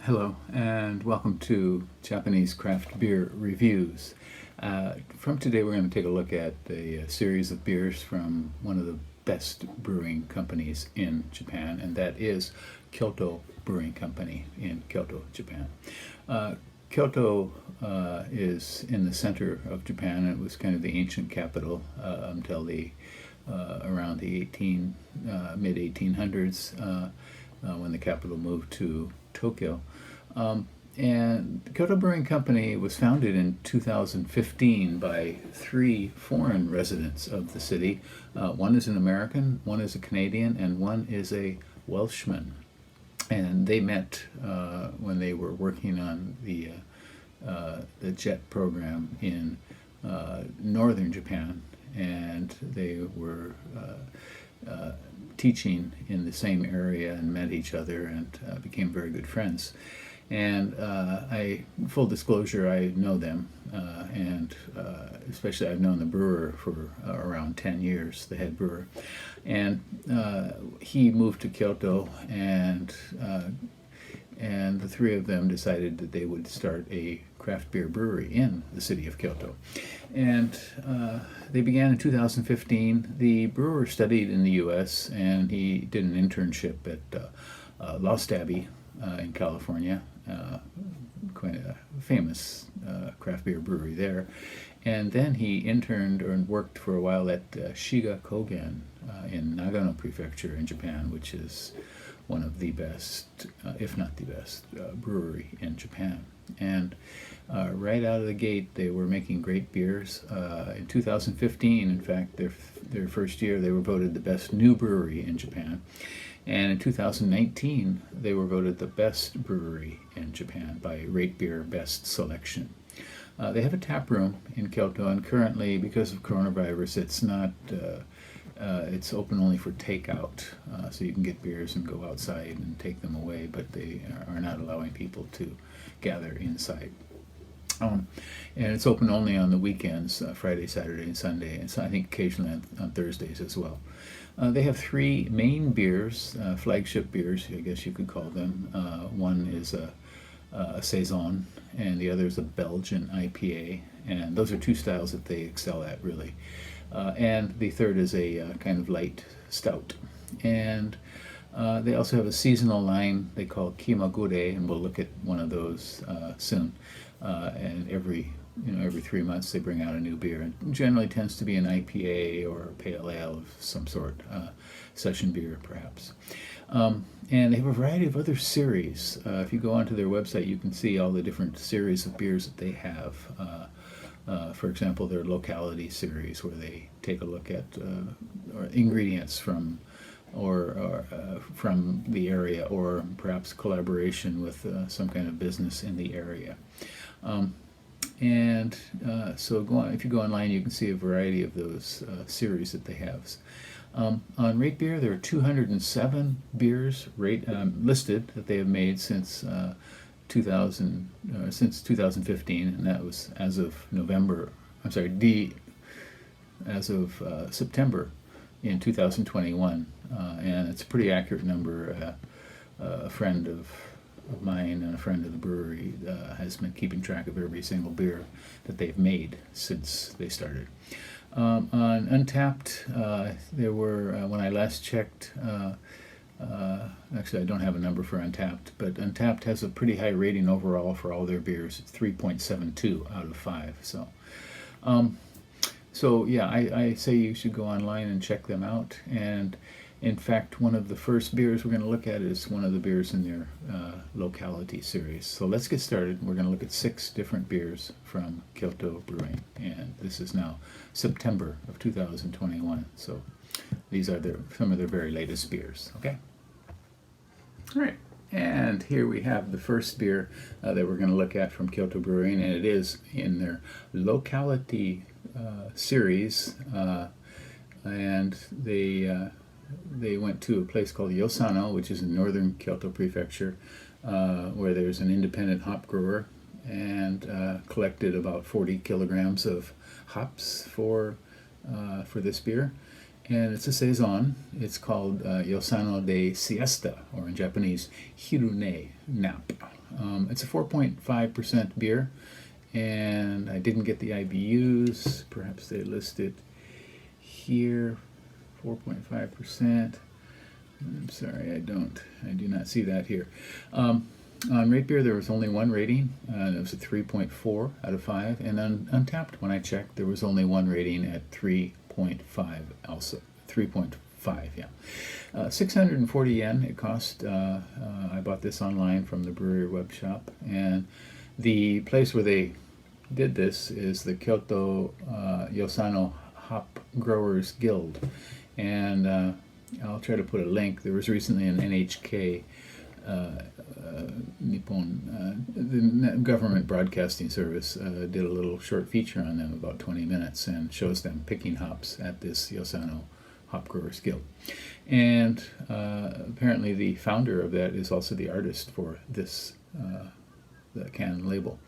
Hello, and welcome to Japanese Craft Beer Reviews. From today, we're going to take a look at a series of beers from one of the best brewing companies in Japan, and that is Kyoto Brewing Company in Kyoto, Japan. Kyoto is in the center of Japan. It was kind of the ancient capital until around the mid 1800s when the capital moved to Tokyo. And Kyoto Brewing Company was founded in 2015 by three foreign residents of the city. One is an American, one is a Canadian, and one is a Welshman. And they met when they were working on the JET program in northern Japan, and they were teaching in the same area and met each other and became very good friends. And full disclosure, I know them, and especially I've known the brewer for around 10 years, the head brewer. And he moved to Kyoto, and the three of them decided that they would start a craft beer brewery in the city of Kyoto. And they began in 2015. The brewer studied in the U.S., and he did an internship at Lost Abbey in California, quite a famous craft beer brewery there. And then he interned and worked for a while at Shiga Kogen in Nagano Prefecture in Japan, which is one of the best, if not the best, brewery in Japan. And right out of the gate, they were making great beers. In 2015, in fact, their first year, they were voted the best new brewery in Japan. And in 2019, they were voted the best brewery in Japan by Rate Beer Best Selection. They have a tap room in Kyoto, and currently, because of coronavirus, it's open only for takeout, so you can get beers and go outside and take them away, but they are not allowing people to gather inside. And it's open only on the weekends, Friday, Saturday, and Sunday, and so I think occasionally on Thursdays as well. They have three main beers, flagship beers, I guess you could call them. One is a saison, and the other is a Belgian IPA, and those are two styles that they excel at, really. And the third is a kind of light stout. And they also have a seasonal line they call Kimagure, and we'll look at one of those soon. And every 3 months they bring out a new beer. It generally tends to be an IPA or a pale ale of some sort, session beer perhaps. And they have a variety of other series. If you go onto their website, you can see all the different series of beers that they have. For example, their locality series, where they take a look at ingredients from the area, or perhaps collaboration with some kind of business in the area. If you go online, you can see a variety of those series that they have. On Rate Beer, there are 207 beers listed that they have made since 2015, and that was as of September in 2021, and it's a pretty accurate number. A friend of mine and a friend of the brewery has been keeping track of every single beer that they've made since they started. On Untapped, there were, when I last checked, actually I don't have a number for Untapped, but Untapped has a pretty high rating overall for all their beers. It's 3.72 out of 5. So yeah, I say you should go online and check them out. And in fact, one of the first beers we're going to look at is one of the beers in their locality series. So let's get started. We're going to look at 6 different beers from Kyoto Brewing, and this is now September of 2021. So these are some of their very latest beers. Okay. All right. And here we have the first beer that we're going to look at from Kyoto Brewing, and it is in their locality series, and they went to a place called Yosano, which is in northern Kyoto Prefecture, where there's an independent hop grower, and collected about 40 kilograms of hops for this beer. And it's a saison. It's called Yosano de Siesta, or in Japanese, Hirune, nap. It's a 4.5% beer, and I didn't get the IBUs. Perhaps they list it here, 4.5%. I'm sorry, I do not see that here. On Rate Beer, there was only one rating, and it was a 3.4 out of 5. And on Untapped, when I checked, there was only one rating at 3.5 also. 3.5, yeah. 640 yen it cost. I bought this online from the brewery web shop. And the place where they did this is the Kyoto Yosano Hop Growers Guild. And I'll try to put a link. There was recently an NHK Nippon, the government broadcasting service, did a little short feature on them, about 20 minutes, and shows them picking hops at this Yosano Hop Growers Guild. And apparently the founder of that is also the artist for this the can label.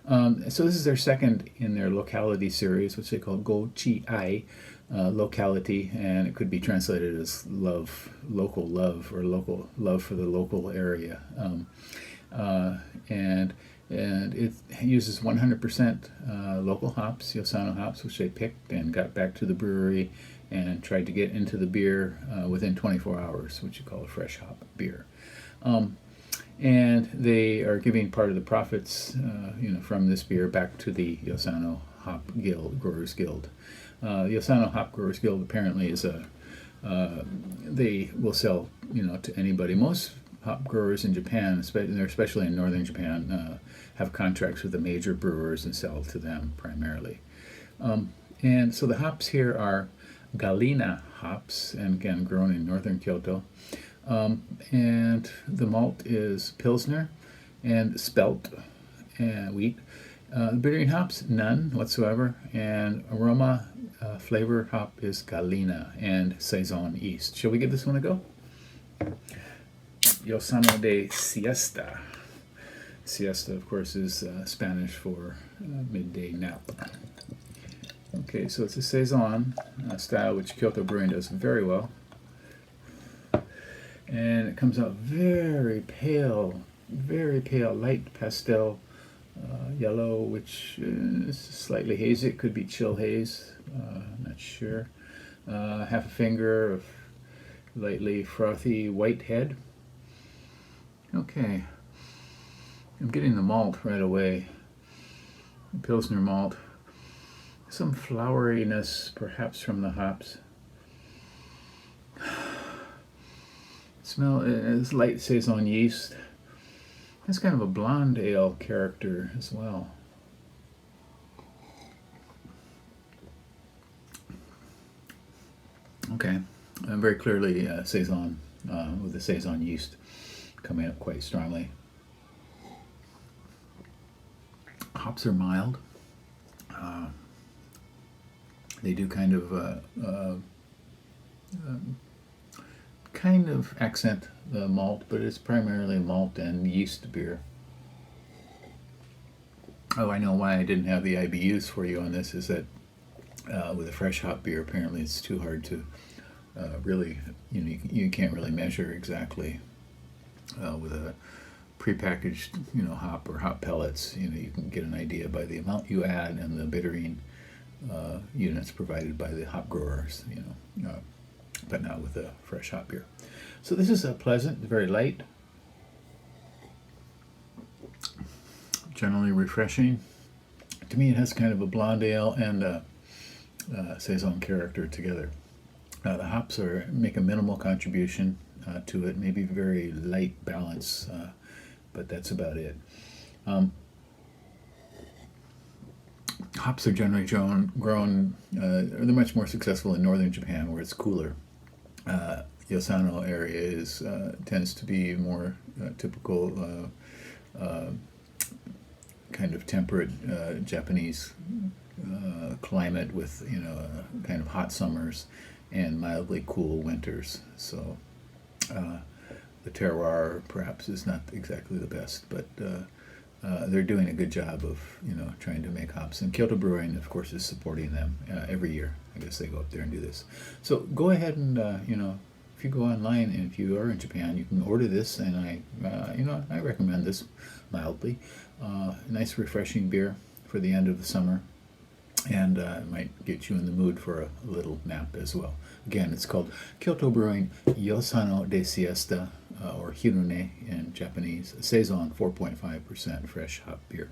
So this is their second in their locality series, which they call Go Chi Ai, locality, and it could be translated as love, local love, or local love for the local area. And it uses 100% local hops, Yosano hops, which they picked and got back to the brewery and tried to get into the beer within 24 hours, which you call a fresh hop beer. And they are giving part of the profits, from this beer back to the Yosano Hop Guild, Growers Guild. Yosano Hop Growers Guild apparently is they will sell, to anybody. Most hop growers in Japan, especially in northern Japan, have contracts with the major brewers and sell to them primarily. And so the hops here are Galena hops, and again grown in northern Kyoto. And the malt is Pilsner and spelt and wheat. The bittering hops, none whatsoever. And aroma flavor hop is Galena and saison yeast. Shall we give this one a go? Yosano de Siesta. Siesta, of course, is Spanish for midday nap. Okay, so it's a saison style, which Kyoto Brewing does very well. And it comes out very pale, light pastel yellow, which is slightly hazy. It could be chill haze, not sure. Half a finger of lightly frothy white head. Okay, I'm getting the malt right away. Pilsner malt. Some floweriness, perhaps from the hops. Smell is light saison yeast. It's kind of a blonde ale character as well. Okay, very clearly saison with the saison yeast coming up quite strongly. Hops are mild. They do kind of accent the malt, but it's primarily malt and yeast beer. Oh, I know why I didn't have the IBUs for you on this, is that with a fresh hop beer, apparently it's too hard to really, you can't really measure exactly with a prepackaged, hop or hop pellets. You can get an idea by the amount you add and the bittering units provided by the hop growers, but not with a fresh hop beer. So this is a pleasant, very light, generally refreshing. To me, it has kind of a blonde ale and a saison character together. The hops make a minimal contribution to it, maybe very light balance, but that's about it. Hops are generally grown they're much more successful in northern Japan, where it's cooler. Yosano area tends to be more typical kind of temperate Japanese climate with kind of hot summers and mildly cool winters. So the terroir perhaps is not exactly the best, but they're doing a good job of trying to make hops. And Kyoto Brewing, of course, is supporting them every year. I guess they go up there and do this. So go ahead and if you go online and if you are in Japan, you can order this. And I recommend this mildly. Nice refreshing beer for the end of the summer, and it might get you in the mood for a little nap as well. Again, it's called Kyoto Brewing Yosano de Siesta, or Hirune in Japanese, saison 4.5% fresh hop beer.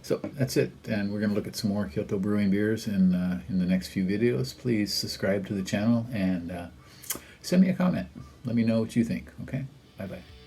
So that's it, and we're going to look at some more Kyoto Brewing beers in the next few videos. Please subscribe to the channel and send me a comment. Let me know what you think, okay? Bye-bye.